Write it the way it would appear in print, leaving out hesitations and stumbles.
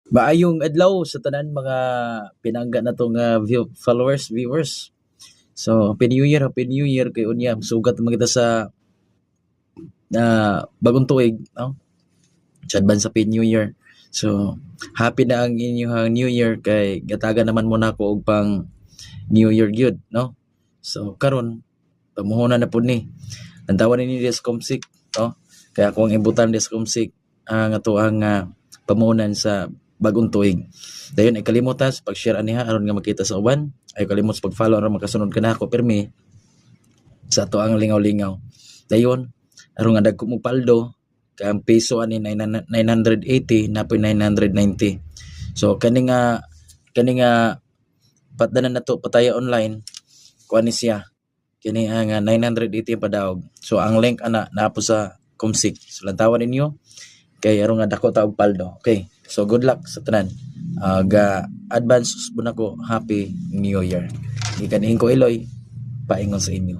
Maayong adlaw sa tanan mga pinangga natong followers, viewers. So, Happy New Year kay unya sugat man kita sa bagong tuig, no? Sa advance Happy New Year. So, happy na ang inyong New Year kay gatagan naman muna ko og pang New Year gyud, no? So, karon pamuhunan na pud ni. Nantawan ni Descomsik, no? Kaya kung ibutan Descomsik ang ato ang pamuhunan sa bagong tuig. Dayon ay kalimutas pag-share aniha aron nga makita sa uban. Ay kalimutas pag-follow aron makasunod ka na ako pirmi sa ato ang lingaw-lingaw. Dayon aron nga dagko mo paldo kay ang peso ani 980 na po 990. So kani nga patdanan nato pataya online kuan ni siya. Kini ang 980 padaog. So ang link ana naa po sa Comsik. So lantawan ninyo kay aron nga dako ta og paldo. Okay. So good luck sa tanan. Ga advance po nako Happy New Year. Ikan ko Iloy paingon sa inyo.